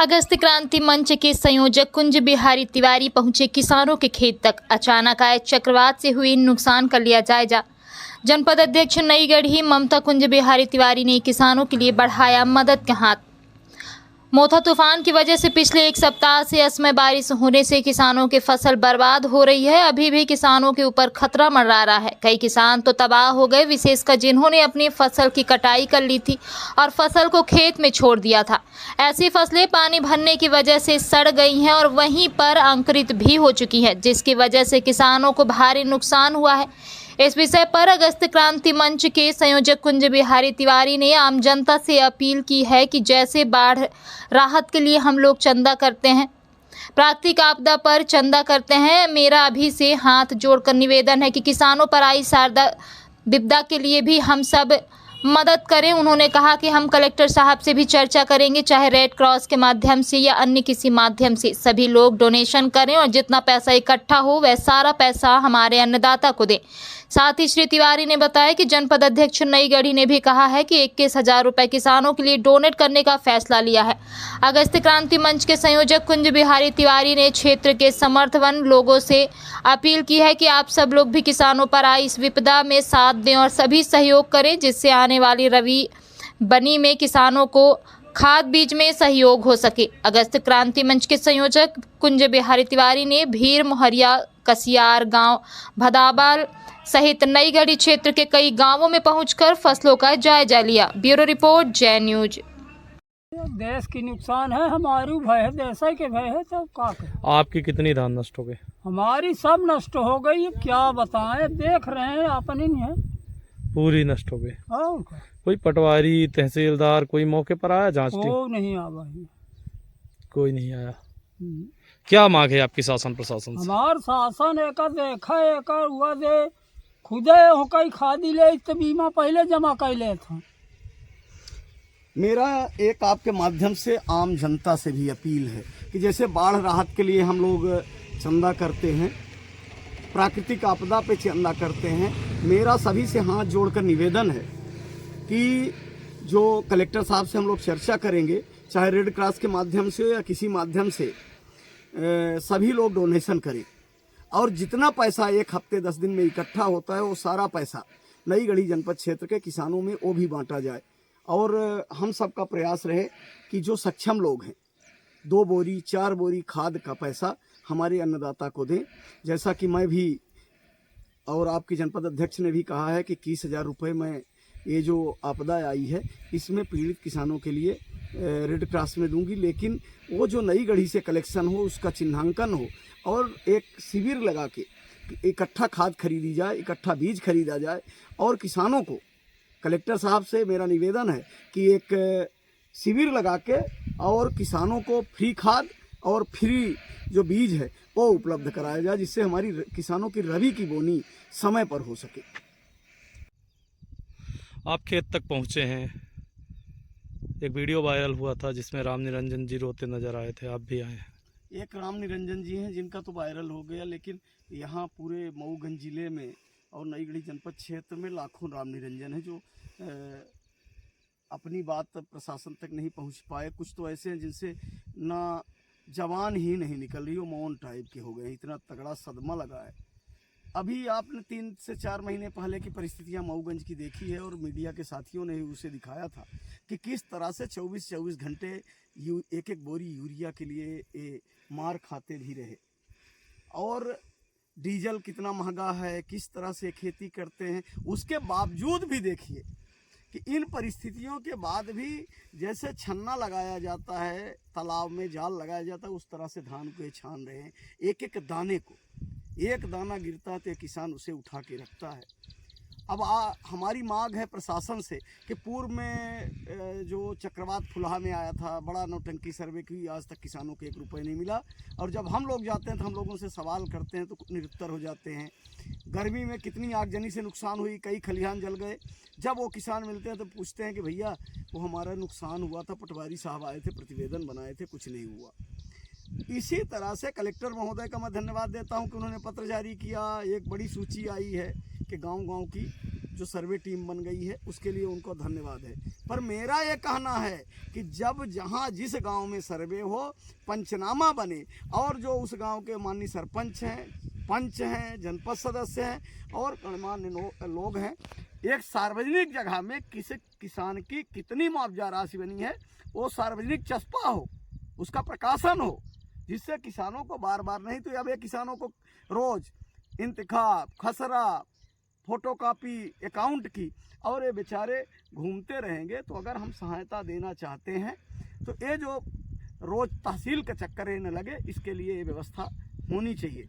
अगस्त क्रांति मंच के संयोजक कुंज बिहारी तिवारी पहुंचे किसानों के खेत तक। अचानक आए चक्रवात से हुए नुकसान का लिया जायजा। जनपद अध्यक्ष नई गढ़ी ममता कुंज बिहारी तिवारी ने किसानों के लिए बढ़ाया मदद का हाथ। मोथा तूफान की वजह से पिछले एक सप्ताह से असमय बारिश होने से किसानों की फसल बर्बाद हो रही है। अभी भी किसानों के ऊपर खतरा मंडरा रहा है। कई किसान तो तबाह हो गए, विशेषकर जिन्होंने अपनी फसल की कटाई कर ली थी और फसल को खेत में छोड़ दिया था। ऐसी फसलें पानी भरने की वजह से सड़ गई हैं और वहीं पर अंकुरित भी हो चुकी हैं, जिसकी वजह से किसानों को भारी नुकसान हुआ है। इस विषय पर अगस्त क्रांति मंच के संयोजक कुंज बिहारी तिवारी ने आम जनता से अपील की है कि जैसे बाढ़ राहत के लिए हम लोग चंदा करते हैं, प्राकृतिक आपदा पर चंदा करते हैं, मेरा अभी से हाथ जोड़कर निवेदन है कि किसानों पर आई शारदा विपदा के लिए भी हम सब मदद करें। उन्होंने कहा कि हम कलेक्टर साहब से भी चर्चा करेंगे, चाहे रेड क्रॉस के माध्यम से या अन्य किसी माध्यम से सभी लोग डोनेशन करें और जितना पैसा इकट्ठा हो वह सारा पैसा हमारे अन्नदाता को दें। साथ ही श्री तिवारी ने बताया कि जनपद अध्यक्ष नई गढ़ी ने भी कहा है कि 21,000 रुपये किसानों के लिए डोनेट करने का फैसला लिया है। अगस्त क्रांति मंच के संयोजक कुंज बिहारी तिवारी ने क्षेत्र के समर्थवान लोगों से अपील की है कि आप सब लोग भी किसानों पर आई इस विपदा में साथ दें और सभी सहयोग करें, जिससे आने वाली रबी बनी में किसानों को खाद बीज में सहयोग हो सके। अगस्त क्रांति मंच के संयोजक कुंज बिहारी तिवारी ने भीर, मोहरिया, कसियार गांव, भदाबाल सहित नई गढ़ी क्षेत्र के कई गांवों में पहुंचकर फसलों का जायजा लिया। ब्यूरो रिपोर्ट, जय न्यूज। देश की नुकसान है, हमारी भय है, देश के भय है, तो क्या करें। आपकी कितनी धान नष्ट हो गई? हमारी सब नष्ट हो गई, क्या बताएं, देख रहे हैं, अपनी नहीं है, पूरी नष्ट हो गई। और क्या? कोई पटवारी, तहसीलदार कोई मौके पर आया जांच टीम? वो नहीं आ भाई, कोई नहीं आया। क्या मांग है आपकी शासन प्रशासन से? हमार शासन एक देखा एक हुआ दे, खुदे हो कई खादी ले तो बीमा पहले जमा कर ले था। मेरा एक आपके माध्यम से आम जनता से भी अपील है कि जैसे बाढ़ राहत के लिए हम लोग चंदा करते हैं, प्राकृतिक आपदा पे चंदा करते हैं, मेरा सभी से हाथ जोड़कर निवेदन है कि जो कलेक्टर साहब से हम लोग चर्चा करेंगे, चाहे रेड क्रॉस के माध्यम से या किसी माध्यम से सभी लोग डोनेशन करें और जितना पैसा एक हफ्ते 10 दिन में इकट्ठा होता है वो सारा पैसा नई गढ़ी जनपद क्षेत्र के किसानों में वो भी बांटा जाए। और हम सबका प्रयास रहे कि जो सक्षम लोग हैं 2 बोरी 4 बोरी खाद का पैसा हमारे अन्नदाता को दें। जैसा कि मैं भी और आपके जनपद अध्यक्ष ने भी कहा है कि 21,000 रुपये में ये जो आपदा आई है इसमें पीड़ित किसानों के लिए रेड क्रॉस में दूंगी, लेकिन वो जो नई गढ़ी से कलेक्शन हो उसका चिन्हांकन हो और एक शिविर लगा के इकट्ठा खाद खरीदी जाए, इकट्ठा बीज खरीदा जाए और किसानों को कलेक्टर साहब से मेरा निवेदन है कि एक शिविर लगा के और किसानों को फ्री खाद और फ्री जो बीज है वो उपलब्ध कराया जाए, जिससे हमारी किसानों की रबी की बोनी समय पर हो सके। आप खेत तक पहुंचे हैं, एक वीडियो वायरल हुआ था जिसमें राम निरंजन जी रोते नजर आए थे, आप भी आए हैं। एक राम निरंजन जी हैं जिनका तो वायरल हो गया, लेकिन यहाँ पूरे मऊगंज जिले में और नई गढ़ी जनपद क्षेत्र में लाखों राम निरंजन हैं जो अपनी बात प्रशासन तक नहीं पहुँच पाए। कुछ तो ऐसे हैं जिनसे ना जवान ही नहीं निकल रही, वो मौन टाइप के हो गए, इतना तगड़ा सदमा लगा है। अभी आपने 3 से 4 महीने पहले की परिस्थितियां मऊगंज की देखी है और मीडिया के साथियों ने उसे दिखाया था कि किस तरह से 24-24 घंटे एक बोरी यूरिया के लिए मार खाते भी रहे और डीजल कितना महंगा है, किस तरह से खेती करते हैं। उसके बावजूद भी देखिए कि इन परिस्थितियों के बाद भी जैसे छन्ना लगाया जाता है, तालाब में जाल लगाया जाता है, उस तरह से धान को ये छान रहे हैं। एक एक दाने को, एक दाना गिरता है तो किसान उसे उठा के रखता है। अब हमारी मांग है प्रशासन से कि पूर्व में जो चक्रवात फुलहा में आया था, बड़ा नौटंकी सर्वे की, आज तक किसानों को 1 रुपये नहीं मिला और जब हम लोग जाते हैं तो हम लोगों से सवाल करते हैं तो निरुत्तर हो जाते हैं। गर्मी में कितनी आगजनी से नुकसान हुई, कई खलिहान जल गए। जब वो किसान मिलते हैं तो पूछते हैं कि भैया वो हमारा नुकसान हुआ था, पटवारी साहब आए थे, प्रतिवेदन बनाए थे, कुछ नहीं हुआ। इसी तरह से कलेक्टर महोदय का मैं धन्यवाद देता हूं कि उन्होंने पत्र जारी किया। एक बड़ी सूची आई है कि गांव-गांव की जो सर्वे टीम बन गई है उसके लिए उनको धन्यवाद है। पर मेरा ये कहना है कि जब जहाँ जिस गांव में सर्वे हो, पंचनामा बने और जो उस गांव के माननीय सरपंच हैं, पंच हैं, जनपद सदस्य हैं और गणमान्य लोग हैं, एक सार्वजनिक जगह में किसी किसान की कितनी मुआवजा राशि बनी है वो सार्वजनिक चस्पा हो, उसका प्रकाशन हो, जिससे किसानों को बार बार नहीं तो अब ये किसानों को रोज इंतखाब, खसरा, फोटोकॉपी अकाउंट की और ये बेचारे घूमते रहेंगे। तो अगर हम सहायता देना चाहते हैं तो ये जो रोज तहसील का चक्कर न लगे, इसके लिए ये व्यवस्था होनी चाहिए।